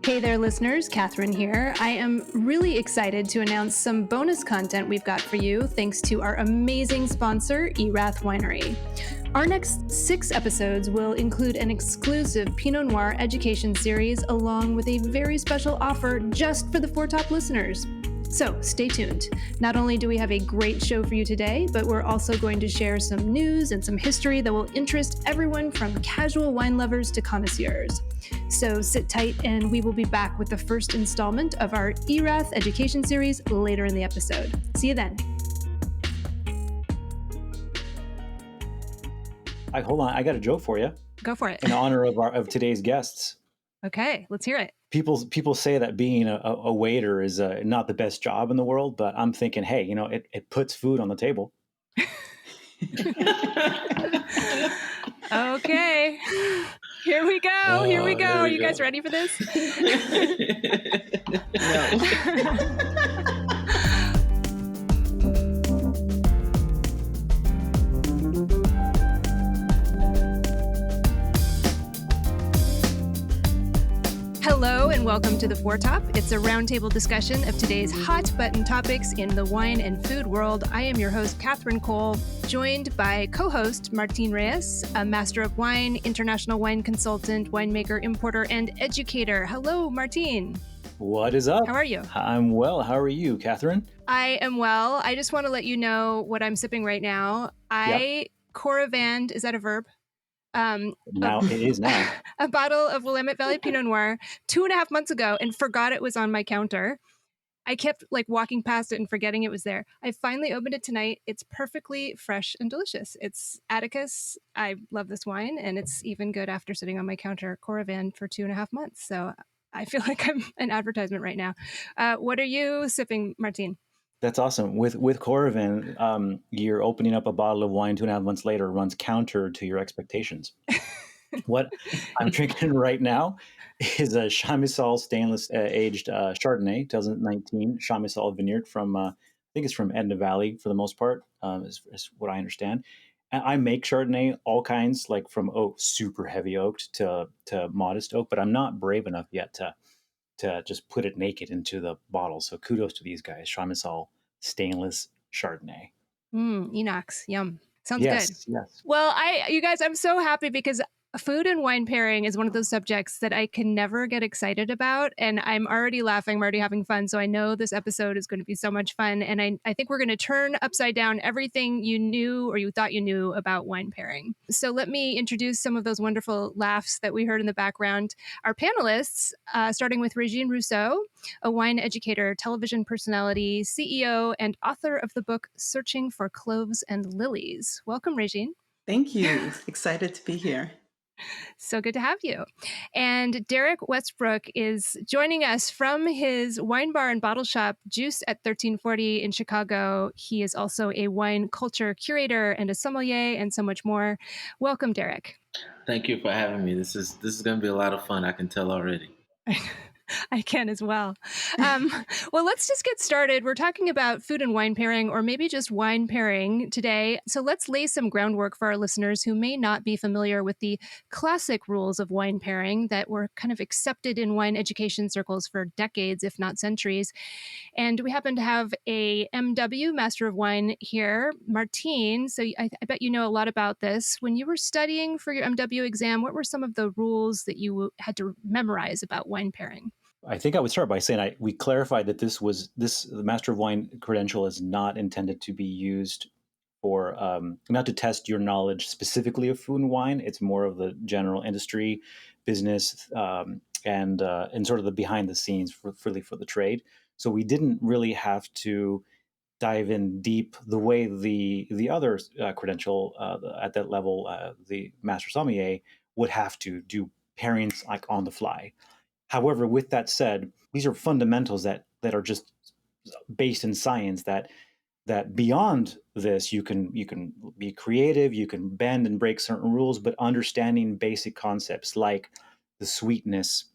Hey there, listeners. Catherine here. I am really excited to announce some bonus content we've got for you thanks to our amazing sponsor, Erath Winery. Our next 6 episodes will include an exclusive Pinot Noir education series along with a very special offer just for the Four Top listeners. So stay tuned. Not only do we have a great show for you today, but we're also going to share some news and some history that will interest everyone from casual wine lovers to connoisseurs. So sit tight and we will be back with the first installment of our Erath education series later in the episode. See you then. Hold on, I got a joke for you. Go for it. In honor of today's guests. Okay, let's hear it. People say that being a waiter is not the best job in the world, but I'm thinking, hey, it puts food on the table. Okay, here we go. Here we go. Are you guys ready for this? Hello and welcome to The Four Top. It's a roundtable discussion of today's hot button topics in the wine and food world. I am your host, Catherine Cole, joined by co-host Martin Reyes, a master of wine, international wine consultant, winemaker, importer, and educator. Hello, Martin. What is up? How are you? I'm well. How are you, Catherine? I am well. I just want to let you know what I'm sipping right now. Coravand, is that a verb? Now it is now. A bottle of Willamette Valley Pinot Noir 2.5 months ago and forgot it was on my counter. I kept walking past it and forgetting it was there. I finally opened it tonight. It's perfectly fresh and delicious. It's Atticus. I love this wine, and it's even good after sitting on my counter, Coravand, for 2.5 months. So I feel like I'm an advertisement right now. What are you sipping, Martin? That's awesome. With Coravand, you're opening up a bottle of wine 2.5 months later runs counter to your expectations. What I'm drinking right now is a Chamisal stainless aged Chardonnay, 2019 Chamisal vineyard from, I think it's from Edna Valley for the most part, is what I understand. And I make Chardonnay all kinds, like from oak, super heavy oaked to modest oak, but I'm not brave enough yet to just put it naked into the bottle. So kudos to these guys. Chamisal stainless Chardonnay. Enox. Yum. Sounds good. Yes. Well, you guys, I'm so happy because food and wine pairing is one of those subjects that I can never get excited about. And I'm already laughing. I'm already having fun. So I know this episode is going to be so much fun. And I think we're going to turn upside down everything you knew or you thought you knew about wine pairing. So let me introduce some of those wonderful laughs that we heard in the background. Our panelists, starting with Regine Rousseau, a wine educator, television personality, CEO, and author of the book Searching for Cloves and Lilies. Welcome, Regine. Thank you. Excited to be here. So good to have you. And Derrick Westbrook is joining us from his wine bar and bottle shop, Juice at 1340 in Chicago. He is also a wine culture curator and a sommelier and so much more. Welcome, Derrick. Thank you for having me. This is going to be a lot of fun. I can tell already. I can as well. Well, let's just get started. We're talking about food and wine pairing, or maybe just wine pairing today. So let's lay some groundwork for our listeners who may not be familiar with the classic rules of wine pairing that were kind of accepted in wine education circles for decades, if not centuries. And we happen to have a MW, Master of Wine, here, Martin. So I bet you know a lot about this. When you were studying for your MW exam, what were some of the rules that you had to memorize about wine pairing? I think I would start by saying we clarified that the Master of Wine credential is not intended to be used for not to test your knowledge specifically of food and wine. It's more of the general industry, business, and sort of the behind the scenes for the trade. So we didn't really have to dive in deep the way the other credential at that level, the Master Sommelier, would have to do pairings like on the fly. However, with that said, these are fundamentals that are just based in science that beyond this, you can be creative, you can bend and break certain rules, but understanding basic concepts like the sweetness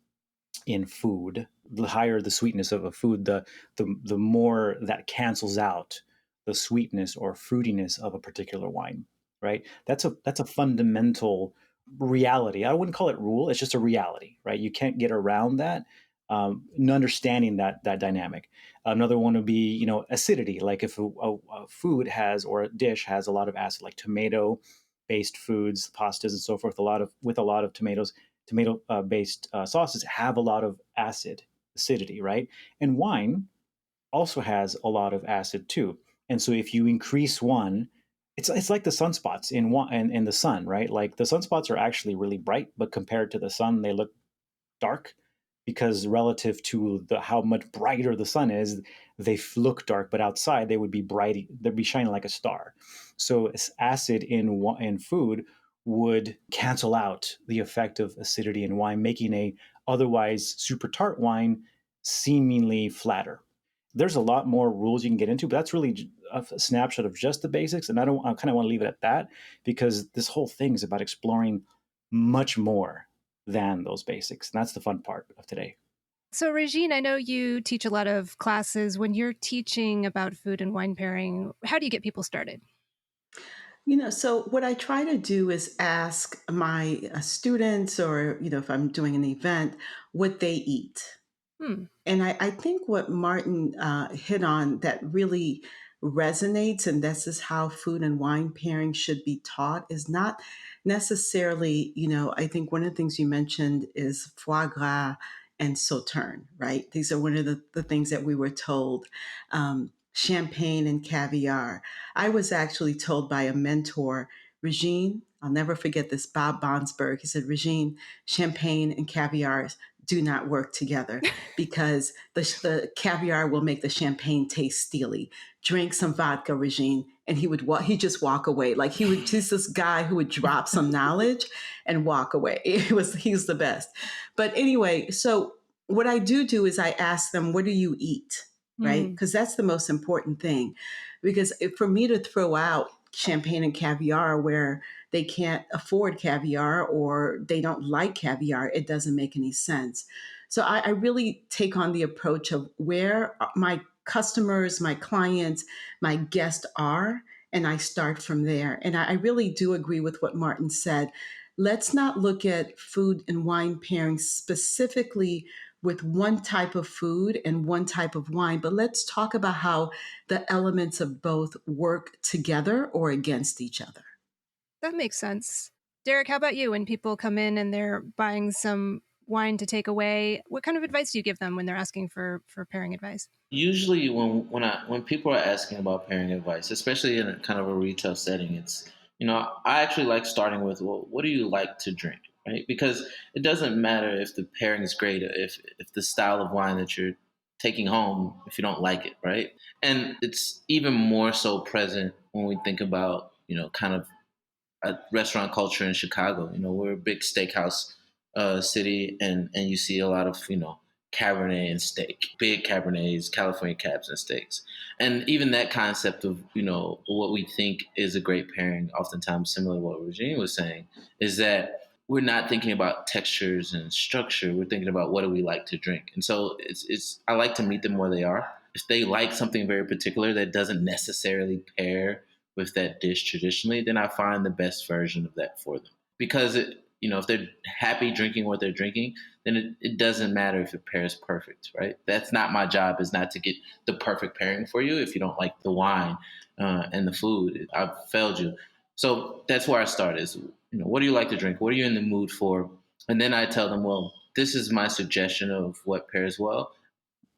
in food, the higher the sweetness of a food, the more that cancels out the sweetness or fruitiness of a particular wine, right? That's a fundamental reality. I wouldn't call it rule. It's just a reality, right? You can't get around that. and understanding that dynamic. Another one would be, acidity. Like if a food has, or a dish has a lot of acid, like tomato-based foods, pastas, and so forth. With a lot of tomato-based sauces have a lot of acidity, right? And wine also has a lot of acid too. And so if you increase one, it's like the sunspots in the sun, right? Like the sunspots are actually really bright, but compared to the sun, they look dark because relative to how much brighter the sun is, they look dark, but outside they would be bright, they'd be shining like a star. So acid in food would cancel out the effect of acidity in wine, making a otherwise super tart wine seemingly flatter. There's a lot more rules you can get into, but that's really a snapshot of just the basics. And I kind of want to leave it at that, because this whole thing is about exploring much more than those basics. And that's the fun part of today. So, Regine, I know you teach a lot of classes. When you're teaching about food and wine pairing, how do you get people started? So what I try to do is ask my students, or, if I'm doing an event, what they eat. Hmm. And I think what Martin hit on that really resonates, and this is how food and wine pairing should be taught, is not necessarily, I think one of the things you mentioned is foie gras and sauterne, right? These are one of the things that we were told. Champagne and caviar. I was actually told by a mentor, Regine, I'll never forget this, Bob Bonsberg. He said, Regine, champagne and caviar do not work together because the caviar will make the champagne taste steely. Drink some vodka, Regine. And he'd just walk away. Like he's this guy who would drop some knowledge and walk away. He's the best. But anyway, so what I do is I ask them, what do you eat? Right? Because that's the most important thing. Because for me to throw out champagne and caviar where they can't afford caviar or they don't like caviar, it doesn't make any sense. So I really take on the approach of where my customers, my clients, my guests are, and I start from there. And I really do agree with what Martin said. Let's not look at food and wine pairing specifically with one type of food and one type of wine, but let's talk about how the elements of both work together or against each other. That makes sense. Derrick, how about you? When people come in and they're buying some wine to take away, what kind of advice do you give them when they're asking for pairing advice? Usually, when people are asking about pairing advice, especially in a kind of a retail setting, it's I actually like starting with, well, what do you like to drink, right? Because it doesn't matter if the pairing is great, if the style of wine that you're taking home, if you don't like it, right? And it's even more so present when we think about kind of a restaurant culture in Chicago. We're a big steakhouse city, and you see a lot of Cabernet and steak, big Cabernets, California cabs and steaks, and even that concept of what we think is a great pairing, oftentimes similar to what Regine was saying, is that we're not thinking about textures and structure. We're thinking about what do we like to drink, and so it's I like to meet them where they are. If they like something very particular that doesn't necessarily pair with that dish traditionally, then I find the best version of that for them. Because if they're happy drinking what they're drinking, then it doesn't matter if it pairs perfect, right? That's not my job, is not to get the perfect pairing for you. If you don't like the wine and the food, I've failed you. So that's where I start is, what do you like to drink? What are you in the mood for? And then I tell them, well, this is my suggestion of what pairs well,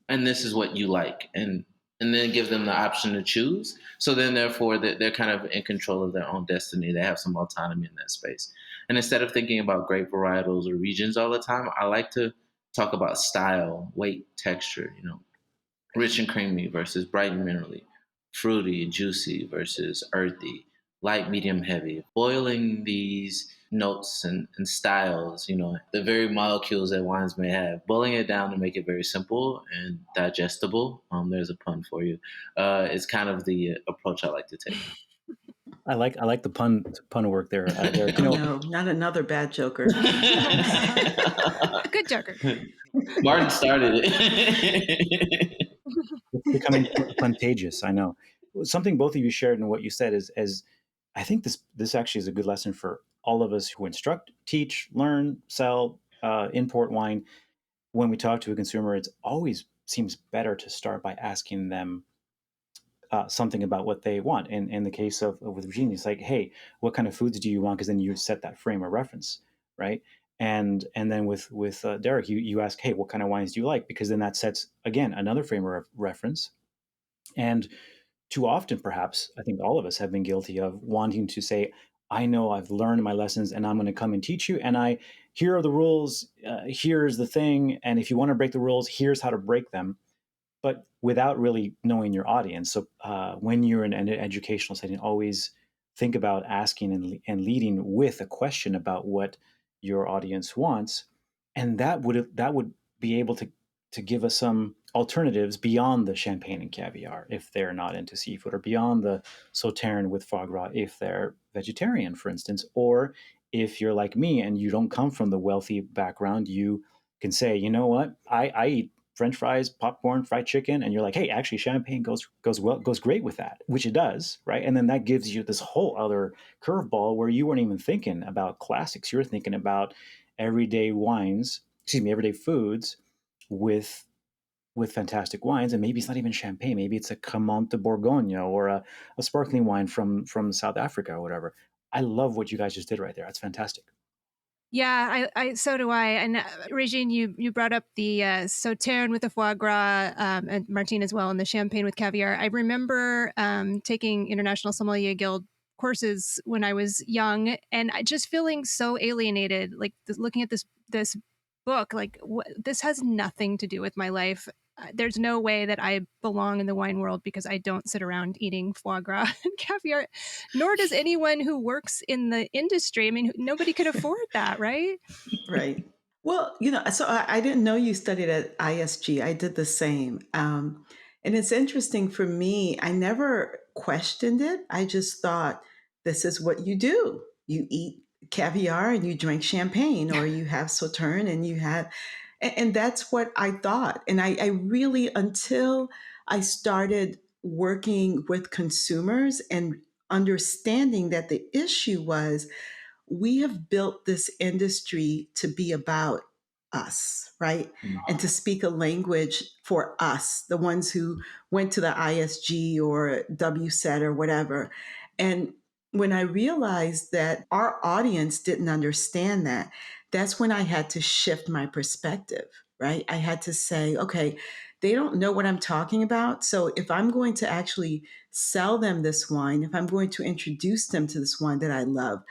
and this is what you like. And then give them the option to choose. So then, therefore, they're kind of in control of their own destiny. They have some autonomy in that space. And instead of thinking about grape varietals or regions all the time, I like to talk about style, weight, texture, rich and creamy versus bright and minerally, fruity and juicy versus earthy, light, medium, heavy. Boiling these notes and styles, the very molecules that wines may have, boiling it down to make it very simple and digestible. There's a pun for you. Is kind of the approach I like to take. I like the pun work there. Derrick. No, not another bad joker. Good joker. Martin started it. It's becoming contagious. I know. Something both of you shared in what you said is I think this actually is a good lesson for all of us who instruct, teach, learn, sell, import wine. when we talk to a consumer, it's always seems better to start by asking them something about what they want. And in the case of with Regine, it's like, hey, what kind of foods do you want? Because then you set that frame of reference, right? And then with Derrick, you ask, hey, what kind of wines do you like? Because then that sets again another frame of reference. And too often, perhaps, I think all of us have been guilty of wanting to say, I know I've learned my lessons and I'm going to come and teach you. And here are the rules. Here's the thing. And if you want to break the rules, here's how to break them, but without really knowing your audience. So when you're in an educational setting, always think about asking and leading with a question about what your audience wants, and that would be able to give us some alternatives beyond the champagne and caviar if they're not into seafood, or beyond the sauterne with foie gras if they're vegetarian, for instance, or if you're like me and you don't come from the wealthy background, you can say, you know what, I eat French fries, popcorn, fried chicken, and you're like, hey, actually, champagne goes great with that, which it does, right? And then that gives you this whole other curveball where you weren't even thinking about classics. You're thinking about everyday wines, everyday foods with fantastic wines, and maybe it's not even champagne. Maybe it's a Cremant de Bourgogne or a sparkling wine from South Africa or whatever. I love what you guys just did right there. That's fantastic. Yeah, I so do I. And Regine, you brought up the sauterne with the foie gras, and Martin as well, and the champagne with caviar. I remember taking International Sommelier Guild courses when I was young, and I just feeling so alienated, like looking at this book, like this has nothing to do with my life. There's no way that I belong in the wine world because I don't sit around eating foie gras and caviar, nor does anyone who works in the industry. I mean, nobody could afford that, right? Right. Well, so I didn't know you studied at ISG. I did the same. And it's interesting for me, I never questioned it. I just thought, this is what you do. You eat caviar and you drink champagne, or you have sauterne and you have, and that's what I thought. And I really, until I started working with consumers and understanding that the issue was, we have built this industry to be about us, right? And to speak a language for us, the ones who went to the ISG or WSET or whatever. And when I realized that our audience didn't understand that, that's when I had to shift my perspective, right? I had to say, okay, they don't know what I'm talking about. So if I'm going to actually sell them this wine, if I'm going to introduce them to this wine that I love,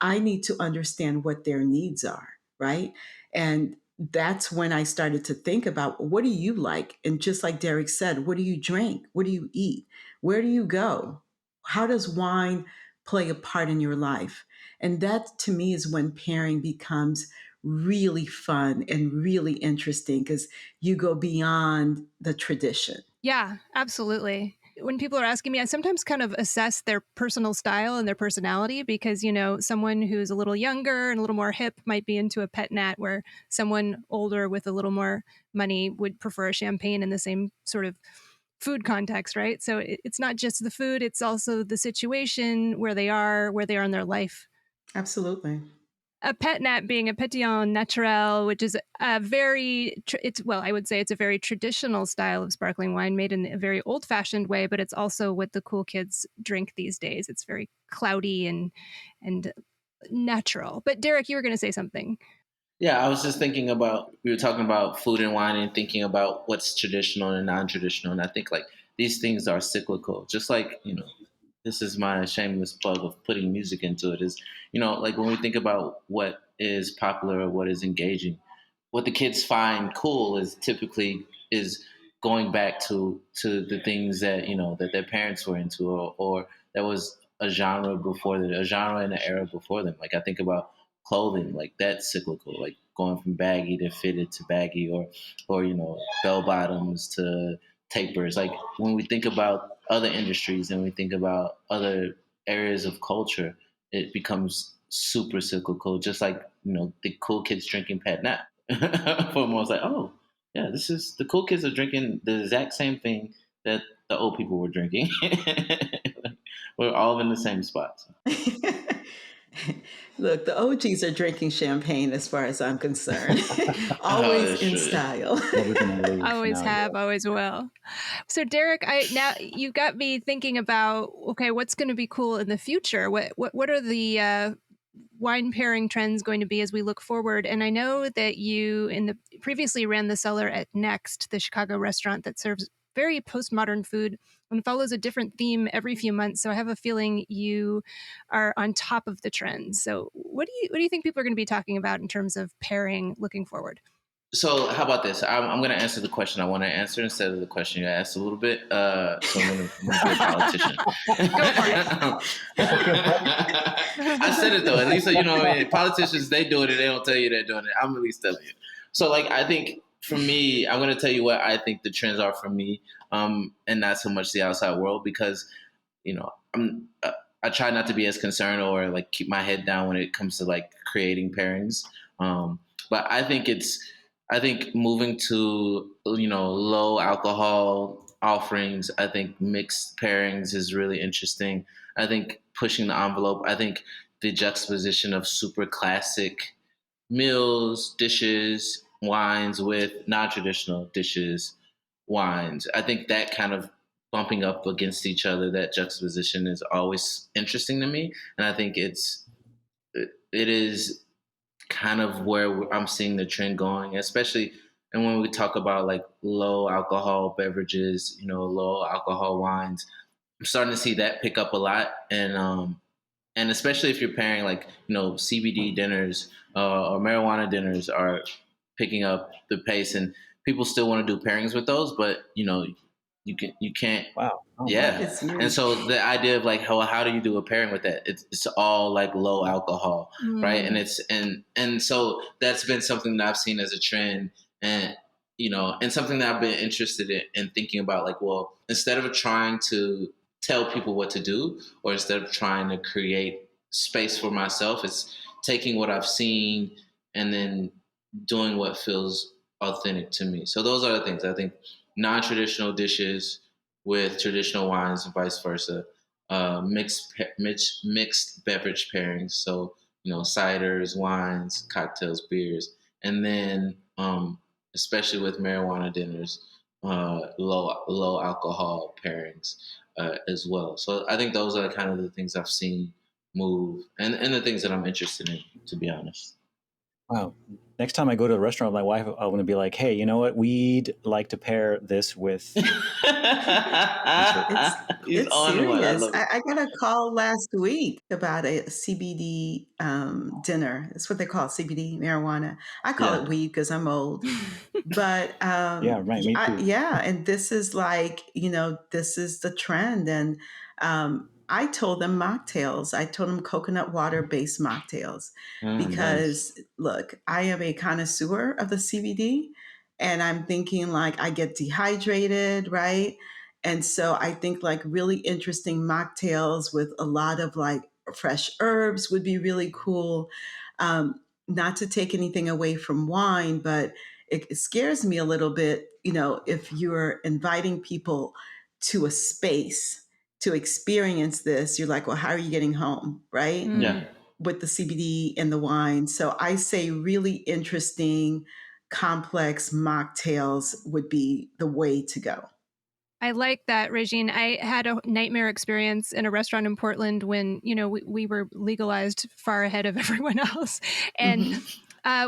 I need to understand what their needs are, right? And that's when I started to think about, what do you like? And just like Derrick said, what do you drink? What do you eat? Where do you go? How does wine play a part in your life? And that to me is when pairing becomes really fun and really interesting, because you go beyond the tradition. Yeah, absolutely. When people are asking me, I sometimes kind of assess their personal style and their personality because, someone who's a little younger and a little more hip might be into a pet nat, where someone older with a little more money would prefer a champagne in the same sort of food context, right? So it's not just the food, it's also the situation, where they are in their life. Absolutely. A pet nat being a pétillant naturel, which is a very, I would say it's a very traditional style of sparkling wine made in a very old fashioned way, but it's also what the cool kids drink these days. It's very cloudy and natural. But Derrick, you were going to say something. Yeah, I was just thinking about, we were talking about food and wine and thinking about what's traditional and non-traditional. And I think like these things are cyclical, just like, this is my shameless plug of putting music into it is, like when we think about what is popular or what is engaging, what the kids find cool is typically is going back to the things that, that their parents were into, or that was a genre before them, a genre in the era before them. Like I think about clothing, like that's cyclical, like going from baggy to fitted to baggy, or bell bottoms to tapers. Like when we think about other industries and we think about other areas of culture, it becomes super cyclical. Just like the cool kids drinking Pet Nat. For most, like, oh yeah, this is the cool kids are drinking the exact same thing that the old people were drinking. We're all in the same spot. So. Look, the OGs are drinking champagne as far as I'm concerned. Always that's in true. style. Never gonna leave. Always No, have, always will. So Derrick, now you got me thinking about, okay, what's going to be cool in the future? What are the wine pairing trends going to be as we look forward? And I know that you previously ran the cellar at Next, the Chicago restaurant that serves very postmodern food and follows a different theme every few months. So I have a feeling you are on top of the trends. So what do you think people are going to be talking about in terms of pairing looking forward? So how about this? I'm going to answer the question I want to answer instead of the question you asked a little bit. So I'm going to be a politician. Go for it. I said it though. At least, politicians, they do it and they don't tell you they're doing it. I'm at least telling you. So I think for me, I'm going to tell you what I think the trends are for me, and not so much the outside world, because, I try not to be as concerned or keep my head down when it comes to creating pairings. But I think moving to, low alcohol offerings, I think mixed pairings is really interesting. I think pushing the envelope, I think the juxtaposition of super classic meals, dishes, wines with non-traditional dishes, wines. I think that kind of bumping up against each other, that juxtaposition is always interesting to me. And I think it is kind of where I'm seeing the trend going, especially and when we talk about low alcohol beverages, low alcohol wines. I'm starting to see that pick up a lot, and especially if you're pairing CBD dinners or marijuana dinners are picking up the pace, and people still want to do pairings with those, but you can't. wow. Oh, Yeah. It's huge. And so the idea of how do you do a pairing with that? It's all low alcohol, right? And it's and so that's been something that I've seen as a trend, and and something that I've been interested in thinking about. Well, instead of trying to tell people what to do, or instead of trying to create space for myself, it's taking what I've seen and then doing what feels authentic to me. So those are the things I think: non-traditional dishes with traditional wines and vice versa. Mixed beverage pairings, so ciders, wines, cocktails, beers, and then especially with marijuana dinners, low alcohol pairings as well. So I think those are kind of the things I've seen move, and the things that I'm interested in, to be honest. wow. Next time I go to a restaurant with my wife, I want to be like, hey, you know what? We'd like to pair this with. He's It's on one. I serious. love it. I got a call last week about a CBD dinner. That's what they call it, CBD marijuana. I call Yeah. it weed because I'm old. But Yeah, right. Me too. yeah, and this is this is the trend. And I told them mocktails. I told them coconut water based mocktails Nice. because look, I am a connoisseur of the CBD, and I'm thinking I get dehydrated, right? And so I think really interesting mocktails with a lot of fresh herbs would be really cool. Not to take anything away from wine, but it scares me a little bit, if you're inviting people to a space to experience this, you're like, well, how are you getting home, right? Yeah. With the CBD and the wine. So I say really interesting, complex mocktails would be the way to go. I like that, Regine. I had a nightmare experience in a restaurant in Portland when, we were legalized far ahead of everyone else. And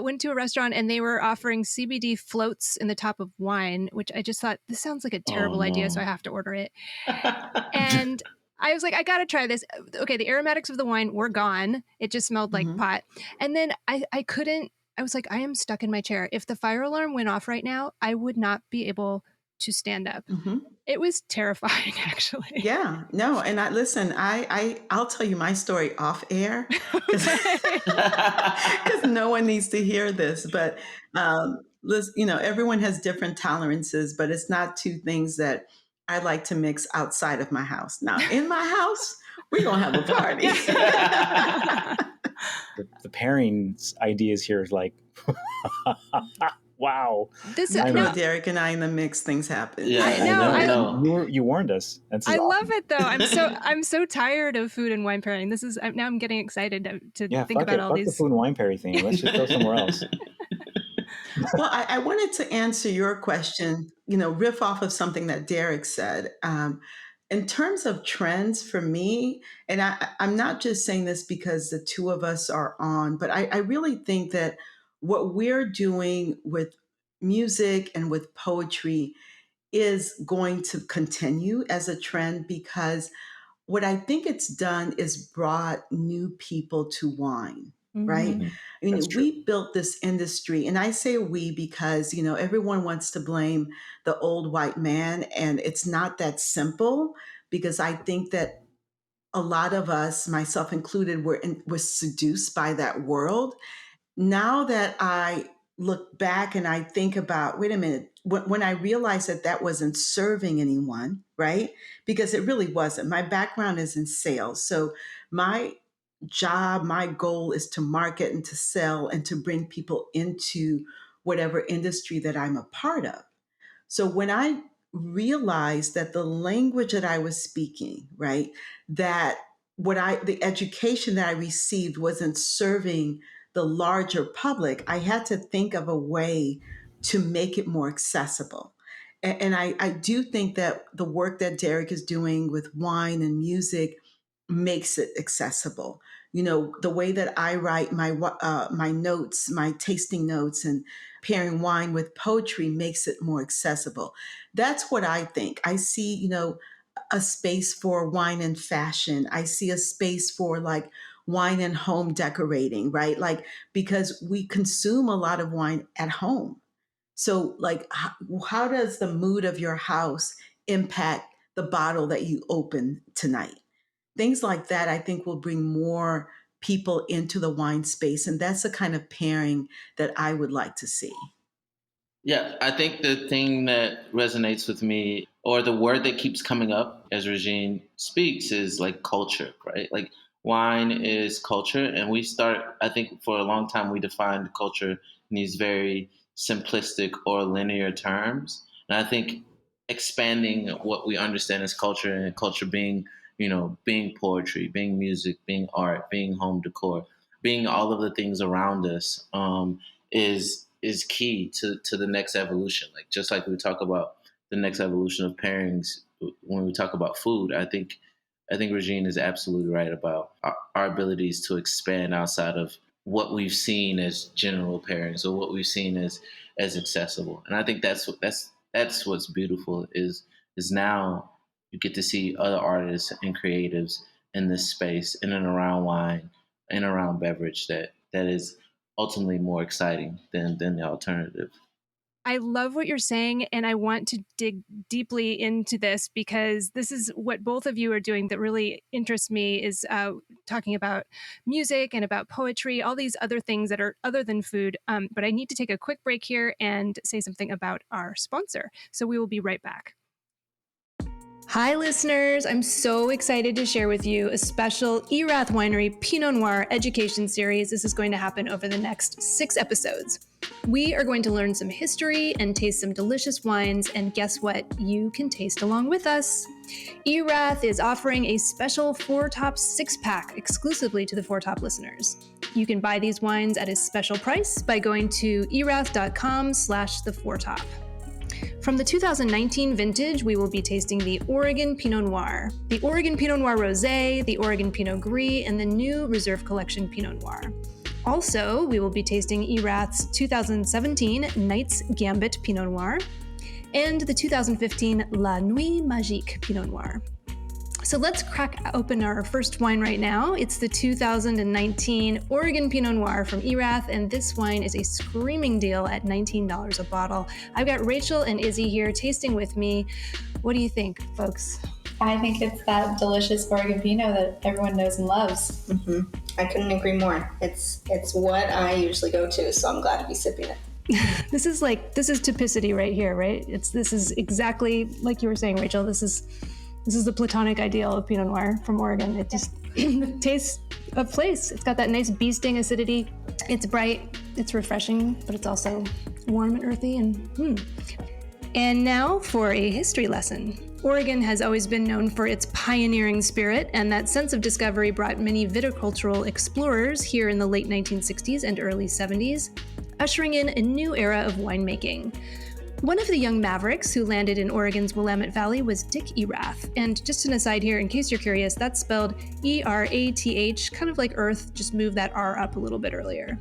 went to a restaurant and they were offering CBD floats in the top of wine, which I just thought, this sounds like a terrible idea, so I have to order it. And I was like, I got to try this. Okay, the aromatics of the wine were gone. It just smelled like pot. And then I couldn't, I was like, I am stuck in my chair. If the fire alarm went off right now, I would not be able to stand up. It was terrifying, actually. Yeah, no, and I'll tell you my story off air because no one needs to hear this. But listen, everyone has different tolerances, but it's not two things that I like to mix outside of my house. Now, in my house, we're gonna have a party. The pairings ideas here is Wow. This is You no, throw Derrick and I in the mix, things happen. Yeah, I know. You warned us. That's I awesome. love it though. I'm so tired of food and wine pairing. Now I'm getting excited to think about all Fuck these. the food and wine pairing thing. Let's just go somewhere else. Well, I wanted to answer your question, riff off of something that Derrick said. In terms of trends for me, and I'm not just saying this because the two of us are on, but I really think that what we're doing with music and with poetry is going to continue as a trend because what I think it's done is brought new people to wine, right? Mhm. I That's mean, true. we built this industry, and I say we because, everyone wants to blame the old white man, and it's not that simple because I think that a lot of us, myself included, were seduced by that world. Now that I look back and I think about, wait a minute, when I realized that that wasn't serving anyone, right? Because it really wasn't. My background is in sales. So my job, my goal is to market and to sell and to bring people into whatever industry that I'm a part of. So when I realized that the language that I was speaking, right, that the education that I received wasn't serving the larger public, I had to think of a way to make it more accessible. And I do think that the work that Derrick is doing with wine and music makes it accessible. The way that I write my notes, my tasting notes, and pairing wine with poetry makes it more accessible. That's what I think. I see, a space for wine and fashion. I see a space for like wine and home decorating, right? Like, because we consume a lot of wine at home. So, like, how does the mood of your house impact the bottle that you open tonight? Things like that, I think, will bring more people into the wine space. And that's the kind of pairing that I would like to see. Yeah, I think the thing that resonates with me, or the word that keeps coming up as Regine speaks, is like culture, right? Like wine is culture. And I think for a long time, we defined culture in these very simplistic or linear terms. And I think expanding what we understand as culture, and culture being, being poetry, being music, being art, being home decor, being all of the things around us, is key to the next evolution. Like just like we talk about the next evolution of pairings when we talk about food, I think Regine is absolutely right about our abilities to expand outside of what we've seen as general pairings or what we've seen as accessible. And I think that's what's beautiful is now you get to see other artists and creatives in this space, in and around wine, in and around beverage that is ultimately more exciting than the alternative. I love what you're saying, and I want to dig deeply into this because this is what both of you are doing that really interests me is talking about music and about poetry, all these other things that are other than food. But I need to take a quick break here and say something about our sponsor. So we will be right back. Hi, listeners. I'm so excited to share with you a special Erath Winery Pinot Noir education series. This is going to happen over the next 6 episodes. We are going to learn some history and taste some delicious wines, and guess what? You can taste along with us. Erath is offering a special 4-Top 6-pack exclusively to the 4-Top listeners. You can buy these wines at a special price by going to erath.com/the4top. From the 2019 vintage, we will be tasting the Oregon Pinot Noir, the Oregon Pinot Noir Rosé, the Oregon Pinot Gris, and the new Reserve Collection Pinot Noir. Also, we will be tasting Erath's 2017 Knight's Gambit Pinot Noir and the 2015 La Nuit Magique Pinot Noir. So let's crack open our first wine right now. It's the 2019 Oregon Pinot Noir from Erath, and this wine is a screaming deal at $19 a bottle. I've got Rachel and Izzy here tasting with me. What do you think, folks? I think it's that delicious Oregon Pinot that everyone knows and loves. Mm-hmm. I couldn't agree more. It's what I usually go to, so I'm glad to be sipping it. This is typicity right here, right? This is exactly like you were saying, Rachel. This is the platonic ideal of Pinot Noir from Oregon. the taste of place. It's got that nice bee sting acidity. It's bright, it's refreshing, but it's also warm and earthy. And now for a history lesson. Oregon has always been known for its pioneering spirit, and that sense of discovery brought many viticultural explorers here in the late 1960s and early 70s, ushering in a new era of winemaking. One of the young mavericks who landed in Oregon's Willamette Valley was Dick Erath. And just an aside here, in case you're curious, that's spelled E-R-A-T-H, kind of like Earth, just move that R up a little bit earlier.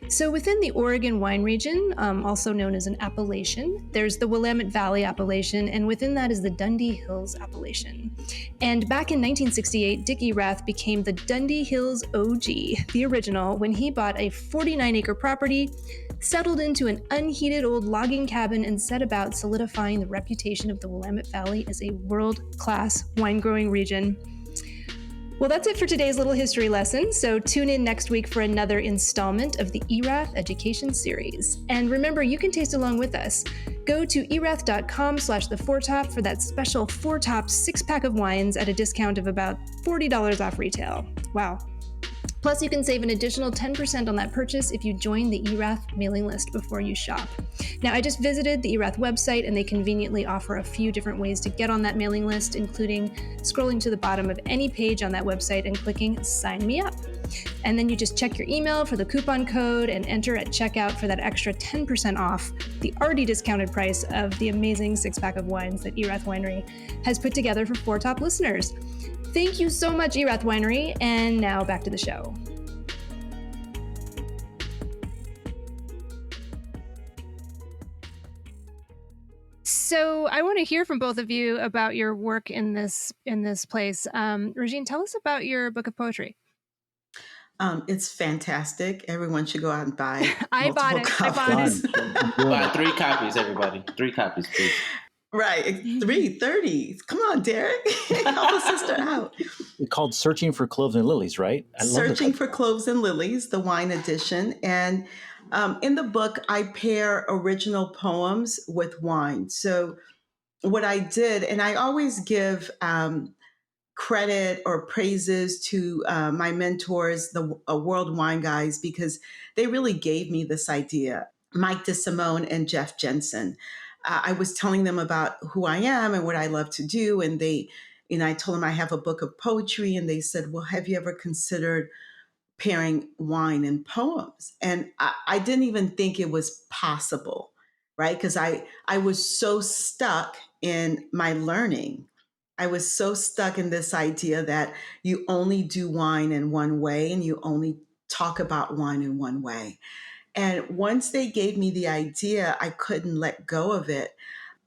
So within the Oregon wine region, also known as an appellation, there's the Willamette Valley appellation, and within that is the Dundee Hills appellation. And back in 1968, Dick Erath became the Dundee Hills OG, the original, when he bought a 49-acre property, settled into an unheated old logging cabin, and set about solidifying the reputation of the Willamette Valley as a world-class wine-growing region. Well, that's it for today's little history lesson, so tune in next week for another installment of the Erath Education Series. And remember, you can taste along with us. Go to erath.com/theforetop for that special Four Top 6-pack of wines at a discount of about $40 off retail. Wow. Plus, you can save an additional 10% on that purchase if you join the Erath mailing list before you shop. Now, I just visited the Erath website, and they conveniently offer a few different ways to get on that mailing list, including scrolling to the bottom of any page on that website and clicking Sign Me Up. And then you just check your email for the coupon code and enter at checkout for that extra 10% off the already discounted price of the amazing 6-pack of wines that Erath Winery has put together for Four Top listeners. Thank you so much, Erath Winery, and now back to the show. So I want to hear from both of you about your work in this place. Regine, tell us about your book of poetry. It's fantastic. Everyone should go out and buy I bought it. Buy 3 copies, everybody. 3 copies, please. Right. 330. Come on, Derrick. Help a sister out. It's called Searching for Cloves and Lilies, right? Searching for Cloves and Lilies, the wine edition. And in the book, I pair original poems with wine. So what I did, and I always give credit or praises to my mentors, the World Wine Guys, because they really gave me this idea. Mike DeSimone and Jeff Jensen. I was telling them about who I am and what I love to do. And I told them I have a book of poetry, and they said, well, have you ever considered pairing wine and poems? And I didn't even think it was possible, right? Because I was so stuck in my learning. I was so stuck in this idea that you only do wine in one way and you only talk about wine in one way. And once they gave me the idea, I couldn't let go of it.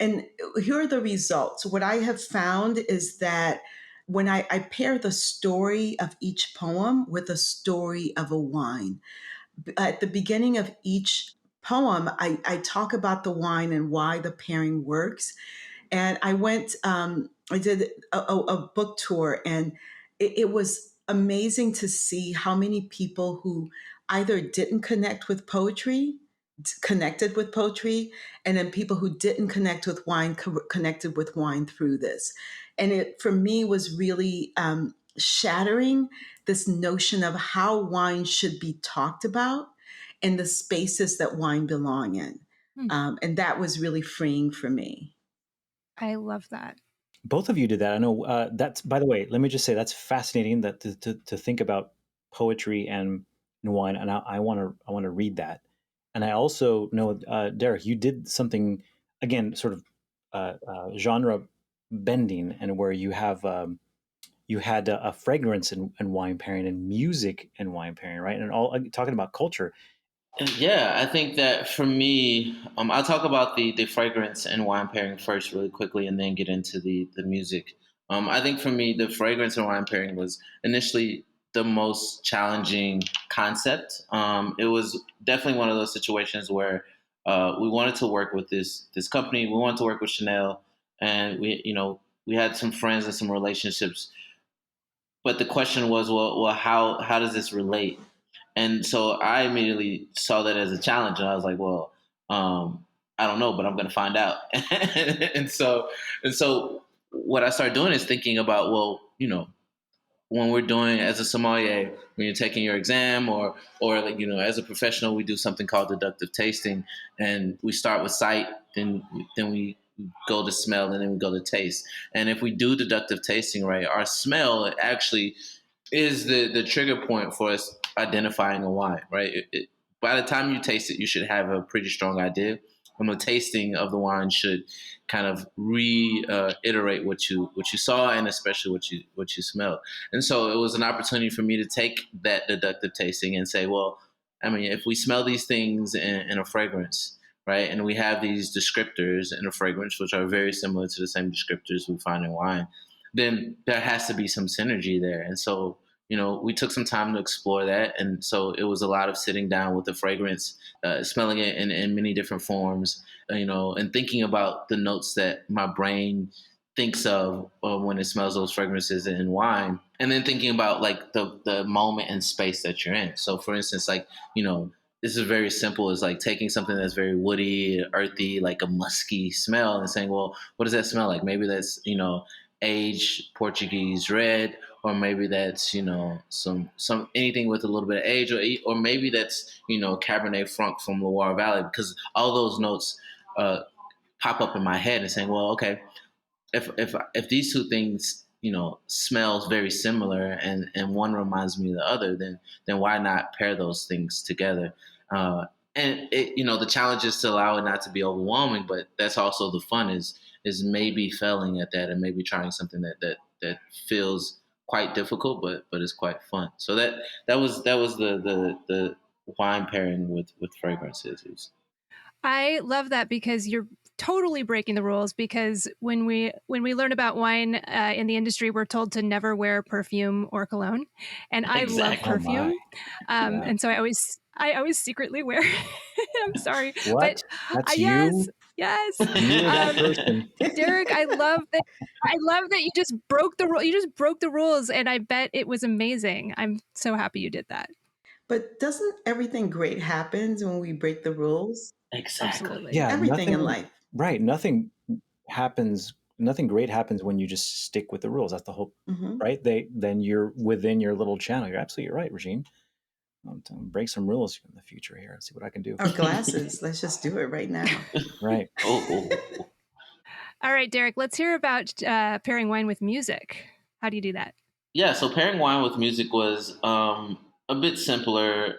And here are the results. What I have found is that when I pair the story of each poem with the story of a wine, at the beginning of each poem, I talk about the wine and why the pairing works. And I did a book tour, and it was amazing to see how many people who either didn't connect with poetry, connected with poetry, and then people who didn't connect with wine connected with wine through this. And it, for me, was really shattering this notion of how wine should be talked about and the spaces that wine belong in. And that was really freeing for me. I love that. Both of you did that. I know that's, by the way, let me just say that's fascinating that to think about poetry and wine. And I want to read that. And I also know, Derrick, you did something, again, sort of genre bending, and where you have you had a fragrance and wine pairing and music and wine pairing, right? And all talking about culture. Yeah, I think that for me, I'll talk about the fragrance and wine pairing first really quickly, and then get into the music. I think for me, the fragrance and wine pairing was initially the most challenging concept. It was definitely one of those situations where we wanted to work with this company. We wanted to work with Chanel, and we had some friends and some relationships. But the question was, well, how does this relate? And so I immediately saw that as a challenge, and I was like, well, I don't know, but I'm going to find out. and so what I started doing is thinking about, well, when we're doing as a sommelier, when you're taking your exam or like, as a professional, we do something called deductive tasting, and we start with sight, then we go to smell, and then we go to taste. And if we do deductive tasting right, our smell actually is the trigger point for us identifying a wine, right? By the time you taste it, you should have a pretty strong idea. And the tasting of the wine should kind of reiterate what you saw, and especially what you smelled. And so it was an opportunity for me to take that deductive tasting and say, well, I mean, if we smell these things in a fragrance, right, and we have these descriptors in a fragrance, which are very similar to the same descriptors we find in wine, then there has to be some synergy there. And so, we took some time to explore that. And so it was a lot of sitting down with the fragrance, smelling it in many different forms, and thinking about the notes that my brain thinks of when it smells those fragrances in wine. And then thinking about like the moment and space that you're in. So for instance, like, this is very simple. It's like taking something that's very woody, earthy, like a musky smell, and saying, well, what does that smell like? Maybe that's, aged Portuguese red, or maybe that's, some anything with a little bit of age, or maybe that's, Cabernet Franc from Loire Valley, because all those notes pop up in my head and saying, well, okay, if these two things, smells very similar, and one reminds me of the other, then why not pair those things together? And it, the challenge is to allow it not to be overwhelming, but that's also the fun, is maybe failing at that, and maybe trying something that feels quite difficult, but is quite fun. So that was the wine pairing with fragrances. I love that, because you're totally breaking the rules, because when we learn about wine in the industry, we're told to never wear perfume or cologne, and I love Exactly. perfume. Yeah. And so I always secretly wear I'm sorry, What? but That's yes, you? yes. You were that person. Derrick, I love that you just broke the rule. You just broke the rules, and I bet it was amazing. I'm so happy you did that. But doesn't everything great happens when we break the rules? Exactly. Absolutely. Yeah, Everything in nothing, life. right. Nothing great happens when you just stick with the rules. That's the whole, Hmm. right? Then you're within your little channel. You're absolutely right, Regine. I'll break some rules in the future here and see what I can do. Our glasses. Let's just do it right now. Right. Oh. All right, Derrick, let's hear about pairing wine with music. How do you do that? Yeah, so pairing wine with music was a bit simpler.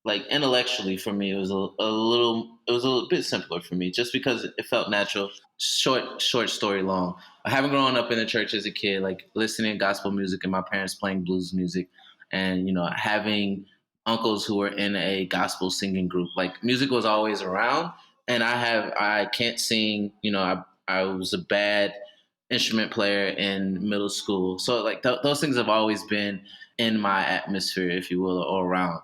Like intellectually for me, it was it was a little bit simpler for me, just because it felt natural. Short story long. I haven't grown up in the church as a kid, like listening to gospel music and my parents playing blues music, and having uncles who were in a gospel singing group. Like music was always around, and I can't sing. I was a bad instrument player in middle school. So like those things have always been in my atmosphere, if you will, or around.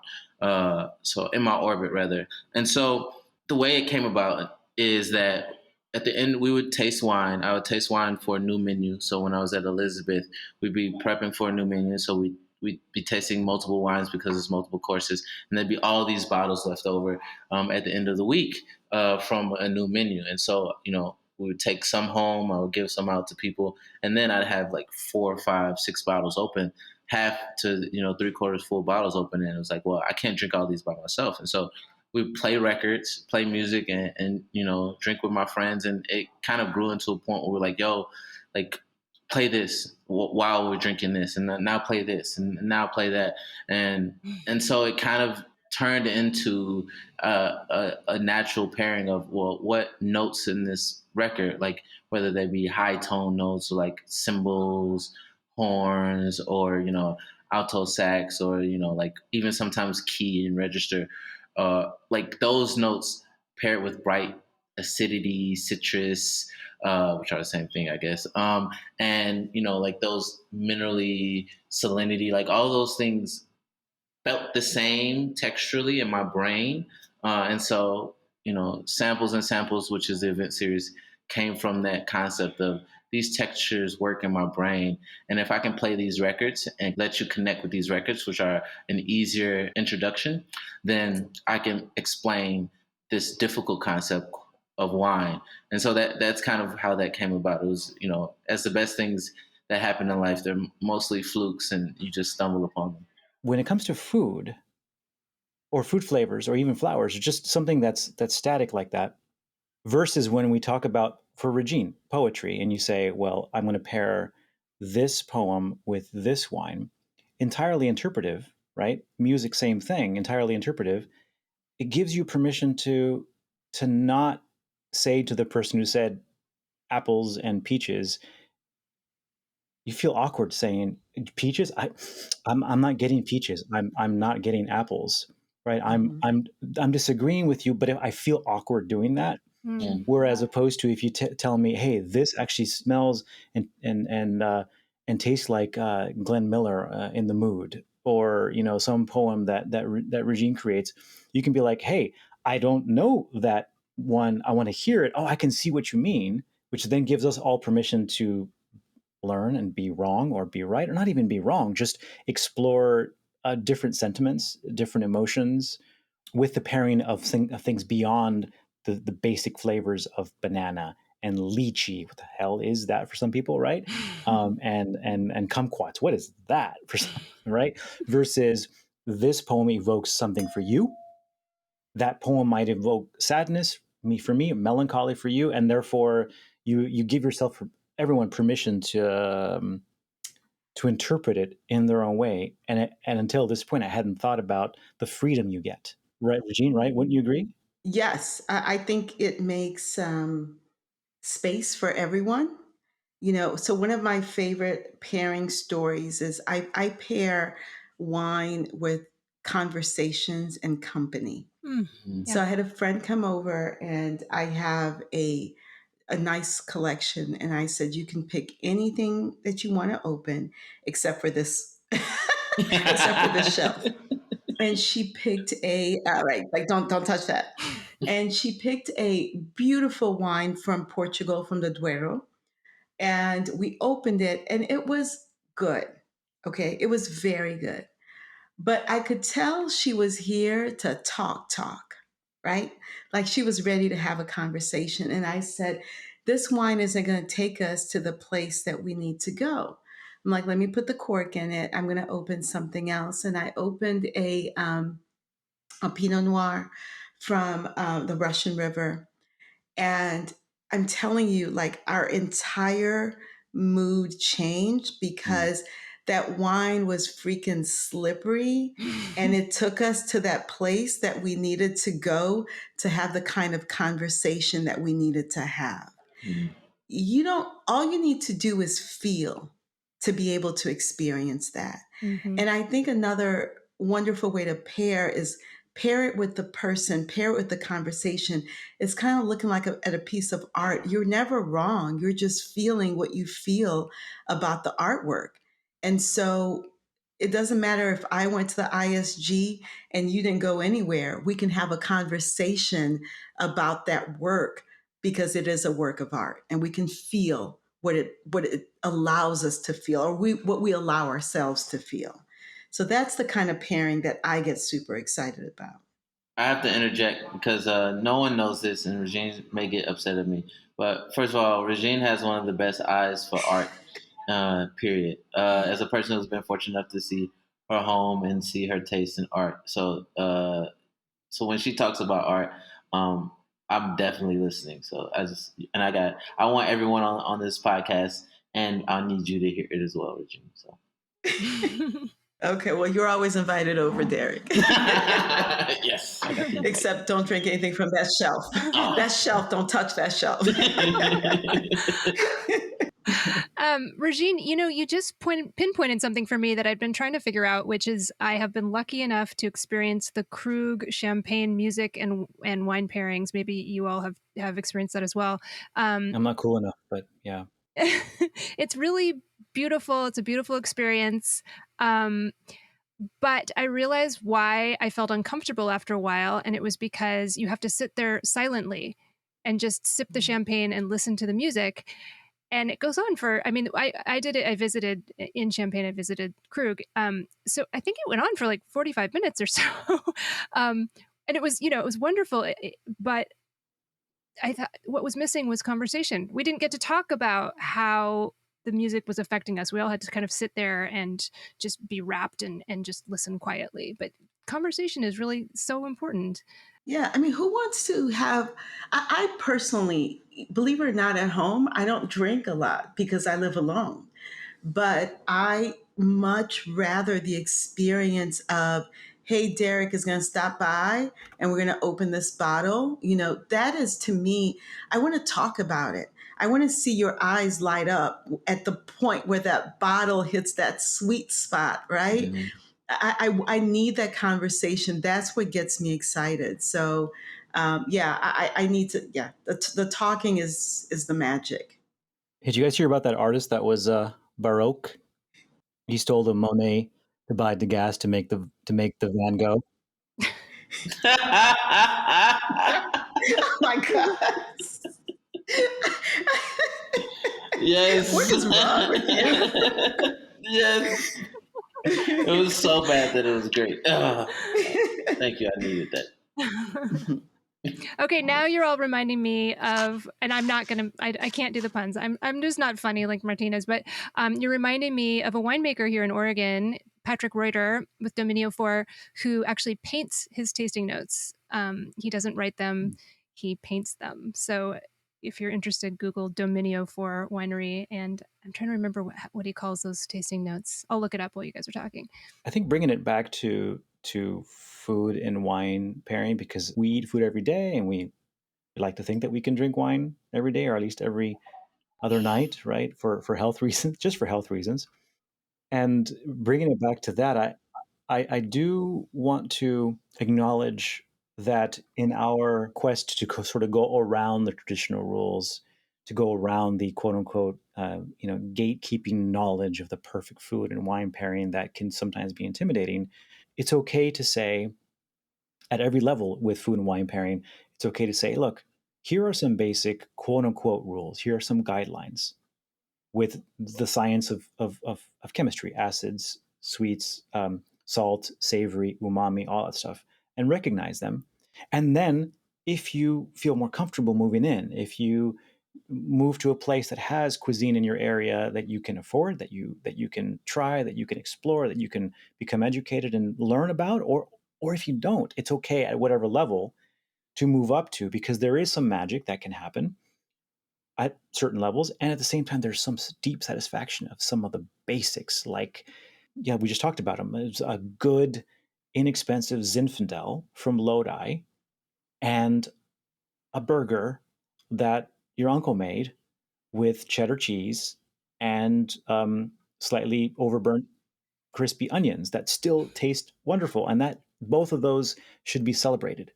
So in my orbit rather. And so the way it came about is that at the end we would taste wine. I would taste wine for a new menu. So when I was at Elizabeth, we'd be prepping for a new menu. So we'd be tasting multiple wines because there's multiple courses, and there'd be all these bottles left over at the end of the week from a new menu. And so, we would take some home, I would give some out to people, and then I'd have like 4, 5, 6 bottles open, half to 3/4 full bottles open, and it was like, well, I can't drink all these by myself. And so we play records, play music, and drink with my friends, and it kind of grew into a point where we're like, yo, like play this while we're drinking this, and now play this, and now play that, and so it kind of turned into a natural pairing of, well, what notes in this record, like whether they be high tone notes, or like cymbals, horns, or alto sax, or like even sometimes key and register, like those notes paired with bright acidity, citrus, which are the same thing, I guess. And like those minerally salinity, like all those things felt the same texturally in my brain. And so, Samples and Samples, which is the event series, came from that concept of these textures work in my brain. And if I can play these records and let you connect with these records, which are an easier introduction, then I can explain this difficult concept of wine. And so that's kind of how that came about. It was, as the best things that happen in life. They're mostly flukes, and you just stumble upon them. When it comes to food or food flavors or even flowers, or just something that's static like that, versus when we talk about, for Regine, poetry, and you say, well, I'm going to pair this poem with this wine, entirely interpretive, right? Music, same thing, entirely interpretive. It gives you permission to not say to the person who said apples and peaches, you feel awkward saying peaches. I'm not getting peaches. I'm not getting apples. Right. I'm disagreeing with you, but if I feel awkward doing that. Yeah. Whereas opposed to if you tell me, hey, this actually smells and tastes like Glenn Miller in The Mood, or some poem that Regine creates, you can be like, hey, I don't know that one. I want to hear it. Oh, I can see what you mean, which then gives us all permission to learn and be wrong or be right, or not even be wrong, just explore different sentiments, different emotions, with the pairing of things beyond the basic flavors of banana and lychee. What the hell is that for some people, right? And kumquats. What is that for some, right? Versus this poem evokes something for you. That poem might evoke sadness for me, melancholy for you, and therefore you give yourself, everyone, permission to interpret it in their own way. And until this point, I hadn't thought about the freedom you get. Right, Regine, right? Wouldn't you agree? Yes, I think it makes space for everyone. So one of my favorite pairing stories is I pair wine with conversations and company. So I had a friend come over, and I have a nice collection, and I said, you can pick anything that you want to open except for this except for this shelf. And she picked a right, like don't touch that. And she picked a beautiful wine from Portugal, from the Douro, and we opened it, and it was good. Okay, it was very good. But I could tell she was here to talk, right? Like she was ready to have a conversation. And I said, this wine isn't going to take us to the place that we need to go. I'm like, let me put the cork in it. I'm going to open something else. And I opened a Pinot Noir from the Russian River. And I'm telling you, like our entire mood changed because that wine was freaking slippery. And it took us to that place that we needed to go to have the kind of conversation that we needed to have. All you need to do is feel to be able to experience that. And I think another wonderful way to pair is pair it with the person, pair it with the conversation. It's kind of looking like at a piece of art. You're never wrong. You're just feeling what you feel about the artwork. And so it doesn't matter if I went to the ISG and you didn't go anywhere. We can have a conversation about that work because it is a work of art, and we can feel what it allows us to feel, or what we allow ourselves to feel. So that's the kind of pairing that I get super excited about. I have to interject because no one knows this, and Regine may get upset at me. But first of all, Regine has one of the best eyes for art, period. As a person who's been fortunate enough to see her home and see her taste in art. So when she talks about art, I'm definitely listening. So I want everyone on this podcast, and I need you to hear it as well, Regine. So. Okay, well, you're always invited over, Derrick. Yes. Except don't drink anything from that shelf. That shelf, don't touch that shelf. Regine, you just pinpointed something for me that I'd been trying to figure out, which is I have been lucky enough to experience the Krug champagne music and wine pairings. Maybe you all have experienced that as well. I'm not cool enough, but yeah. It's really beautiful. It's a beautiful experience. But I realized why I felt uncomfortable after a while, and it was because you have to sit there silently and just sip the champagne and listen to the music. And it goes on I did it. I visited in Champagne. I visited Krug. So I think it went on for like 45 minutes or so. And it was, it was wonderful. But I thought what was missing was conversation. We didn't get to talk about how the music was affecting us. We all had to kind of sit there and just be wrapped and just listen quietly. But conversation is really so important. Yeah, I mean, who wants to have? I personally, believe it or not, at home, I don't drink a lot because I live alone. But I much rather the experience of, hey, Derrick is going to stop by and we're going to open this bottle. That is to me, I want to talk about it. I want to see your eyes light up at the point where that bottle hits that sweet spot, right? Mm-hmm. I need that conversation. That's what gets me excited. So, I need to. Yeah, the talking is the magic. Did you guys hear about that artist that was Baroque? He stole the Monet to buy Degas to make the Van Gogh. Oh my God. Yes. What is wrong with you? Yes. It was so bad that it was great. Thank you. I needed that. Okay, now you're all reminding me of, and I'm not gonna, I can't do the puns. I'm just not funny like Martinez, but you're reminding me of a winemaker here in Oregon, Patrick Reuter with Dominio 4, who actually paints his tasting notes. He doesn't write them, he paints them. So if you're interested, Google Dominio 4 winery, and I'm trying to remember what he calls those tasting notes. I'll look it up while you guys are talking. I think bringing it back to food and wine pairing, because we eat food every day and we like to think that we can drink wine every day or at least every other night, right? For health reasons, just for health reasons. And bringing it back to that, I do want to acknowledge that in our quest to sort of go around the traditional rules, to go around the quote unquote, gatekeeping knowledge of the perfect food and wine pairing that can sometimes be intimidating, it's okay to say at every level with food and wine pairing, it's okay to say, look, here are some basic quote unquote rules. Here are some guidelines with the science of chemistry, acids, sweets, salt, savory, umami, all that stuff, and recognize them. And then if you feel more comfortable moving in, if you move to a place that has cuisine in your area that you can afford, that you can try, that you can explore, that you can become educated and learn about, or if you don't, it's okay at whatever level to move up to, because there is some magic that can happen at certain levels, and at the same time there's some deep satisfaction of some of the basics, like, yeah, we just talked about them. It's a good inexpensive Zinfandel from Lodi and a burger that your uncle made with cheddar cheese and slightly overburnt crispy onions that still taste wonderful, and that both of those should be celebrated.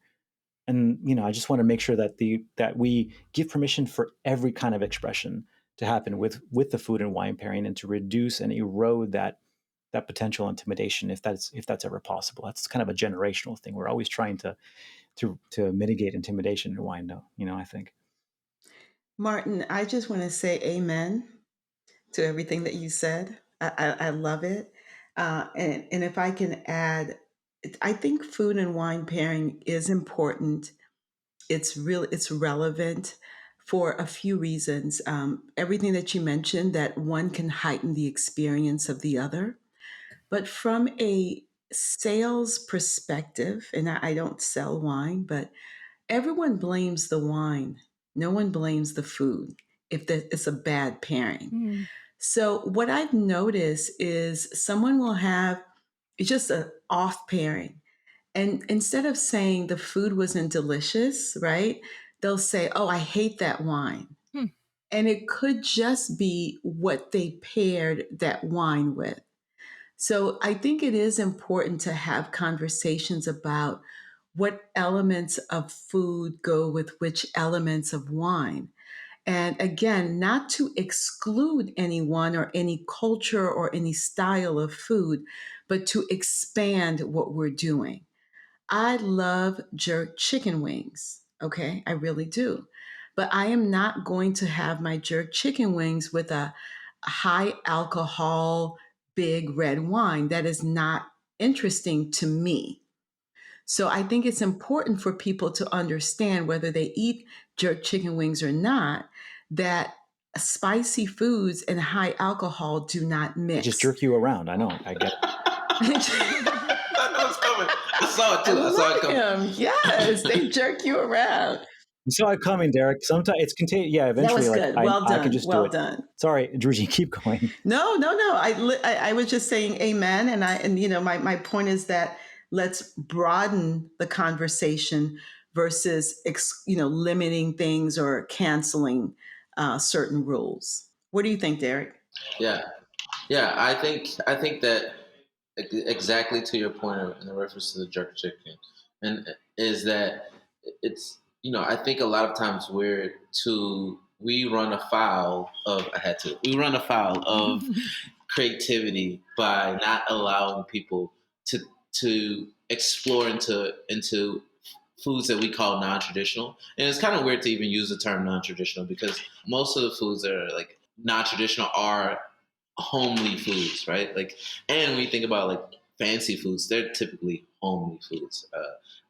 And I just want to make sure that we give permission for every kind of expression to happen with the food and wine pairing, and to reduce and erode that potential intimidation if that's ever possible. That's kind of a generational thing. We're always trying to mitigate intimidation in wine, I think. Martin, I just want to say amen to everything that you said. I love it. And if I can add, I think food and wine pairing is important. It's relevant for a few reasons. Everything that you mentioned, that one can heighten the experience of the other. But from a sales perspective, and I don't sell wine, but everyone blames the wine. No one blames the food if it's a bad pairing. Mm. So what I've noticed is someone will have just an off pairing. And instead of saying the food wasn't delicious, right? They'll say, oh, I hate that wine. Hmm. And it could just be what they paired that wine with. So I think it is important to have conversations about what elements of food go with which elements of wine. And again, not to exclude anyone or any culture or any style of food, but to expand what we're doing. I love jerk chicken wings. Okay, I really do. But I am not going to have my jerk chicken wings with a high alcohol, big red wine. That is not interesting to me. So I think it's important for people to understand, whether they eat jerk chicken wings or not, that spicy foods and high alcohol do not They mix. just jerk you around. I know. I get it. I know it's coming. I saw it too. I saw it coming. Yes, they jerk you around. You saw it coming, Derrick. Sometimes it's contagious. Yeah, That eventually, was like good. Well I can done. just Well do it. done. Sorry, Regine, keep going. No. I was just saying amen. And you know, my point is that let's broaden the conversation versus, limiting things or canceling certain rules. What do you think, Derrick? Yeah, yeah. I think that exactly to your point in the reference to the jerk chicken, and is that it's I think a lot of times we run afoul of we run afoul of creativity by not allowing people to explore into foods that we call non-traditional. And it's kind of weird to even use the term non-traditional because most of the foods that are like non-traditional are homely foods, right? Like, and when you think about like fancy foods, they're typically homely foods.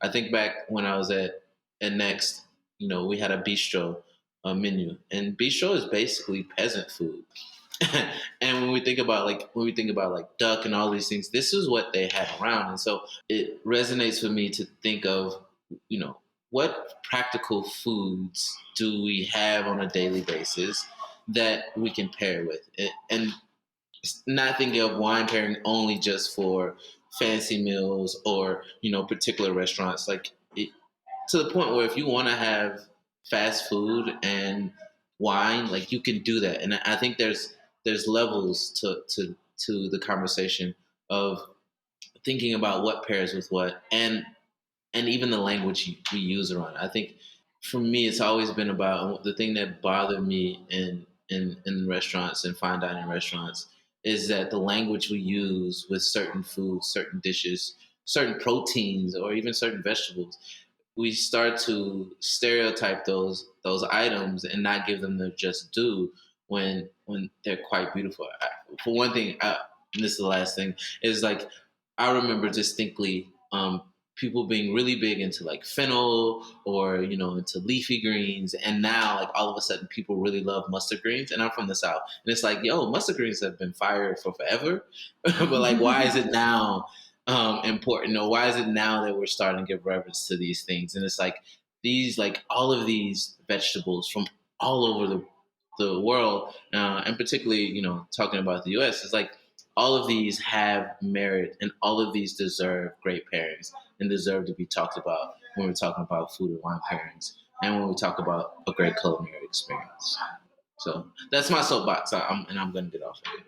I think back when I was at Next, we had a bistro menu, and bistro is basically peasant food. And when we think about like duck and all these things, this is what they had around, and so it resonates with me to think of what practical foods do we have on a daily basis that we can pair with, and not thinking of wine pairing only just for fancy meals or particular restaurants, like to the point where if you want to have fast food and wine, like you can do that. And I think there's levels to the conversation of thinking about what pairs with what, and even the language we use around it. I think for me, it's always been about the thing that bothered me in restaurants and fine dining restaurants is that the language we use with certain foods, certain dishes, certain proteins, or even certain vegetables, we start to stereotype those items and not give them their just due when they're quite beautiful. For one thing, and this is the last thing, is like I remember distinctly people being really big into like fennel or into leafy greens, and now like all of a sudden people really love mustard greens. And I'm from the South, and it's like, yo, mustard greens have been fired for forever, but like why is it now important, or why is it now that we're starting to give reverence to these things? And it's like all of these vegetables from all over the world, and particularly talking about the U.S., it's like all of these have merit, and all of these deserve great pairings and deserve to be talked about when we're talking about food and wine pairings, and when we talk about a great culinary experience. So that's my soapbox, and I'm going to get off of it.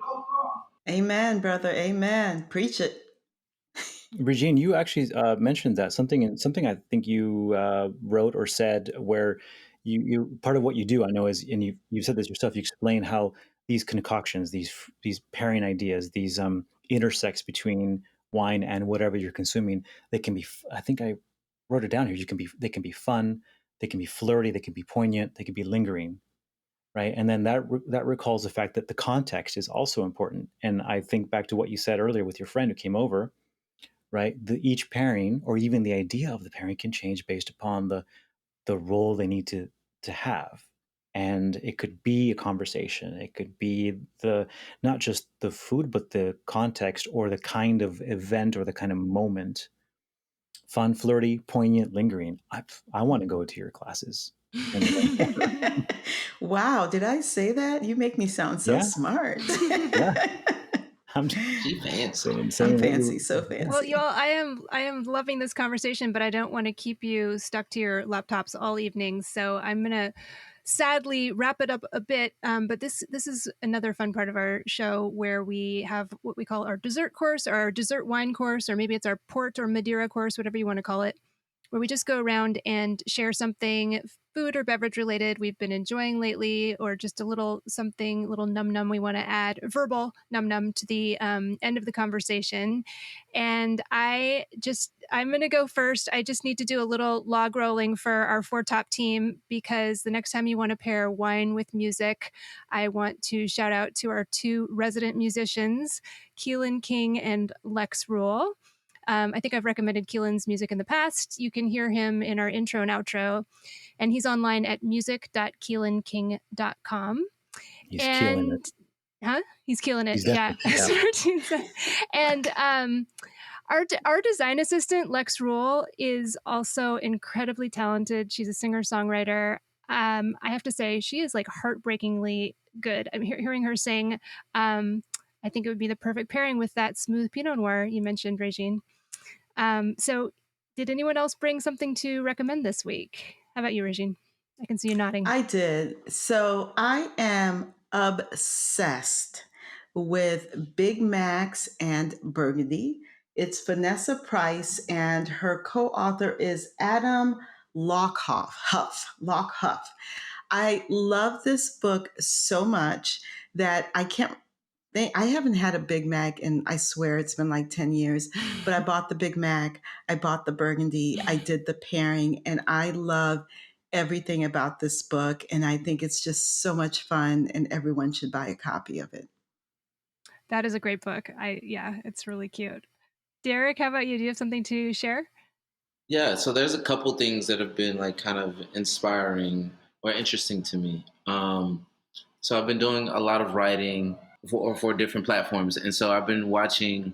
Amen, brother. Amen. Preach it. Regine, you actually mentioned that something I think you wrote or said where you part of what you do, I know, is, and you said this yourself, you explain how these concoctions, these pairing ideas, these intersects between wine and whatever you're consuming, they can be, I think I wrote it down here, they can be fun, they can be flirty, they can be poignant, they can be lingering, right? And then that recalls the fact that the context is also important. And I think back to what you said earlier with your friend who came over, right? Each pairing, or even the idea of the pairing, can change based upon the role they need to have. And it could be a conversation. It could be not just the food, but the context or the kind of event or the kind of moment. Fun, flirty, poignant, lingering. I want to go to your classes. Wow, did I say that? You make me sound so smart. Yeah. I'm fancy. I'm fancy, so fancy. Well, y'all, I am loving this conversation, but I don't want to keep you stuck to your laptops all evening. So I'm gonna sadly wrap it up a bit. But this is another fun part of our show where we have what we call our dessert course, or our dessert wine course, or maybe it's our port or Madeira course, whatever you want to call it, where we just go around and share something food or beverage related we've been enjoying lately, or just a little num-num we want to add, verbal num-num to the end of the conversation. And I'm going to go first. I just need to do a little log rolling for our Four Top team, because the next time you want to pair wine with music, I want to shout out to our two resident musicians, Keelan King and Lex Rule. I think I've recommended Keelan's music in the past. You can hear him in our intro and outro, and he's online at music.keelanking.com. He's killing it. He's killing it. He's Yeah. definitely- As Martine said. And our design assistant, Lex Rule, is also incredibly talented. She's a singer-songwriter. I have to say, she is like heartbreakingly good. I'm hearing her sing. I think it would be the perfect pairing with that smooth Pinot Noir you mentioned, Regine. So did anyone else bring something to recommend this week? How about you, Regine? I can see you nodding. I did. So I am obsessed with Big Macs and Burgundy. It's Vanessa Price, and her co-author is Adam Lockhuff. I love this book so much that I haven't had a Big Mac, and I swear it's been like 10 years, but I bought the Big Mac, I bought the Burgundy, I did the pairing, and I love everything about this book. And I think it's just so much fun, and everyone should buy a copy of it. That is a great book. It's really cute. Derrick, how about you? Do you have something to share? Yeah, so there's a couple things that have been like kind of inspiring or interesting to me. So I've been doing a lot of writing for different platforms, and so I've been watching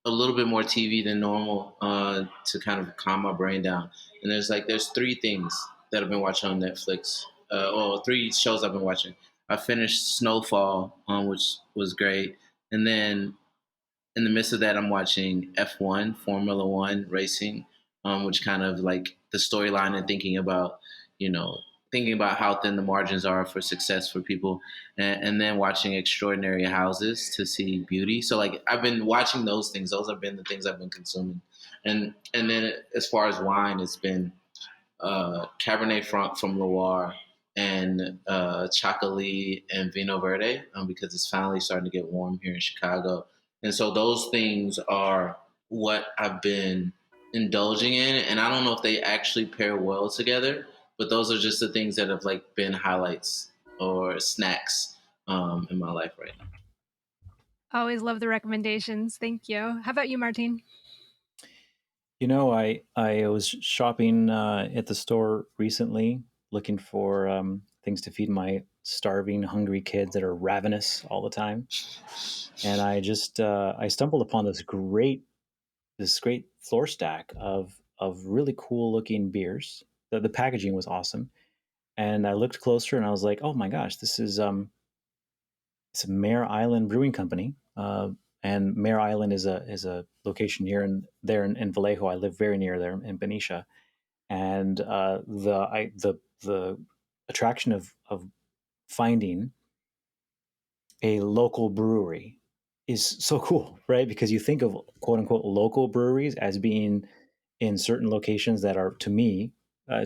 a little bit more TV than normal to kind of calm my brain down. And there's three things that I've been watching on Netflix, or three shows I've been watching. I finished Snowfall, which was great, and then in the midst of that, I'm watching F1, Formula One racing, which kind of like the storyline and thinking about how thin the margins are for success for people, and then watching Extraordinary Houses to see beauty. So like I've been watching those things. Those have been the things I've been consuming. And then as far as wine, it's been Cabernet Franc from Loire and Chocolat and Vino Verde, because it's finally starting to get warm here in Chicago. And so those things are what I've been indulging in. And I don't know if they actually pair well together, but those are just the things that have like been highlights or snacks in my life right now. Always love the recommendations. Thank you. How about you, Martine? You know, I was shopping at the store recently, looking for things to feed my starving, hungry kids that are ravenous all the time, and I stumbled upon this great floor stack of really cool looking beers. The packaging was awesome, and I looked closer and I was like, oh my gosh, this is it's a Mare Island Brewing Company. And Mare Island is a location here and there in Vallejo. I live very near there in Benicia, and the attraction of finding a local brewery is so cool, right? Because you think of quote unquote local breweries as being in certain locations that are, to me,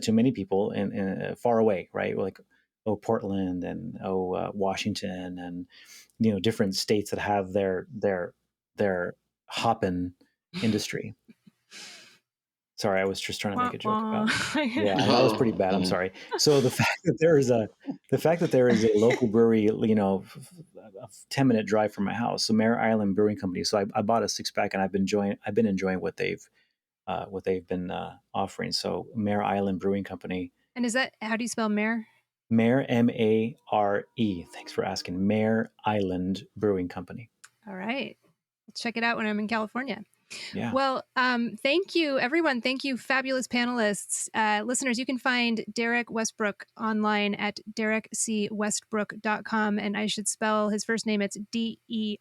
to many people, in far away, right? Like Portland and Washington and different states that have their hoppin industry. Sorry, I was just trying to make a joke about. Yeah, that was pretty bad. I'm sorry. So the fact that there is a local brewery, a 10-minute drive from my house, so Mare Island Brewing Company. So I bought a 6-pack and I've been enjoying what they've been offering. So Mare Island Brewing Company. And is that, how do you spell Mare? Mare, M-A-R-E. Thanks for asking. Mare Island Brewing Company. All right. I'll check it out when I'm in California. Yeah. Well, thank you, everyone. Thank you, fabulous panelists. Listeners, you can find Derrick Westbrook online at derrickcwestbrook.com. And I should spell his first name. It's DERRICK.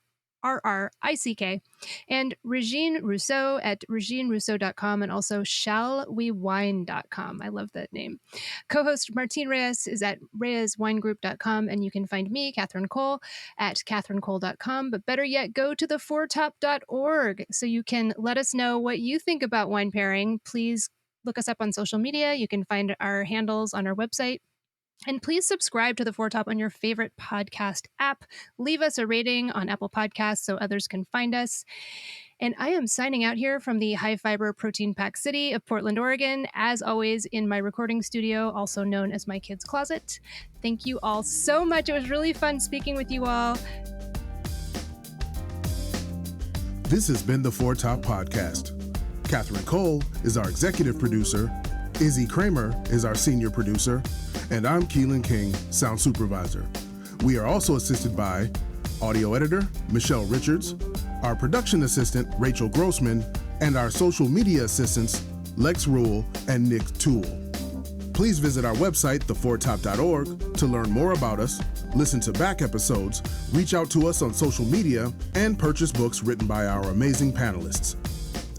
And Regine Rousseau at reginerousseau.com, and also shallwewine.com. I love that name. Co-host Martin Reyes is at reyeswinegroup.com, and you can find me, Catherine Cole, at catherinecole.com. But better yet, go to thefourtop.org so you can let us know what you think about wine pairing. Please look us up on social media. You can find our handles on our website. And please subscribe to The Four Top on your favorite podcast app. Leave us a rating on Apple Podcasts so others can find us. And I am signing out here from the high-fiber, protein-packed city of Portland, Oregon, as always in my recording studio, also known as my kids' closet. Thank you all so much. It was really fun speaking with you all. This has been The Four Top Podcast. Catherine Cole is our executive producer. Izzy Kramer is our senior producer. And I'm Keelan King, sound supervisor. We are also assisted by audio editor Michelle Richards, our production assistant Rachel Grossman, and our social media assistants Lex Rule and Nick Toole. Please visit our website, thefourtop.org, to learn more about us, listen to back episodes, reach out to us on social media, and purchase books written by our amazing panelists.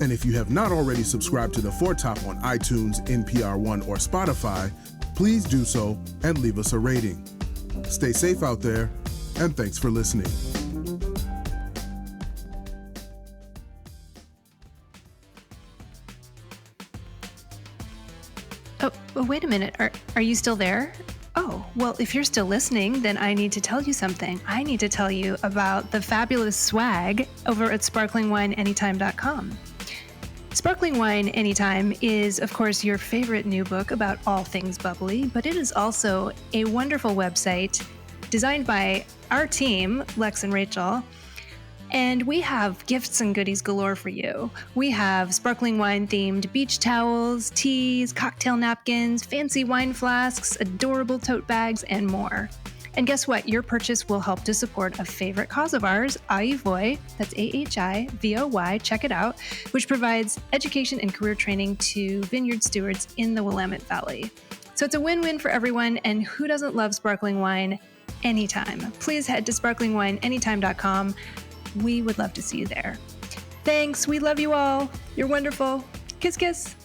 And if you have not already subscribed to The Four Top on iTunes, NPR One, or Spotify, please do so and leave us a rating. Stay safe out there, and thanks for listening. Oh, wait a minute. Are you still there? Oh, well, if you're still listening, then I need to tell you something. I need to tell you about the fabulous swag over at sparklingwineanytime.com. Sparkling Wine Anytime is, of course, your favorite new book about all things bubbly, but it is also a wonderful website designed by our team, Lex and Rachel. And we have gifts and goodies galore for you. We have sparkling wine-themed beach towels, teas, cocktail napkins, fancy wine flasks, adorable tote bags, and more. And guess what? Your purchase will help to support a favorite cause of ours, Ahivoy, that's AHIVOY, check it out, which provides education and career training to vineyard stewards in the Willamette Valley. So it's a win-win for everyone, and who doesn't love sparkling wine anytime? Please head to sparklingwineanytime.com. We would love to see you there. Thanks. We love you all. You're wonderful. Kiss, kiss.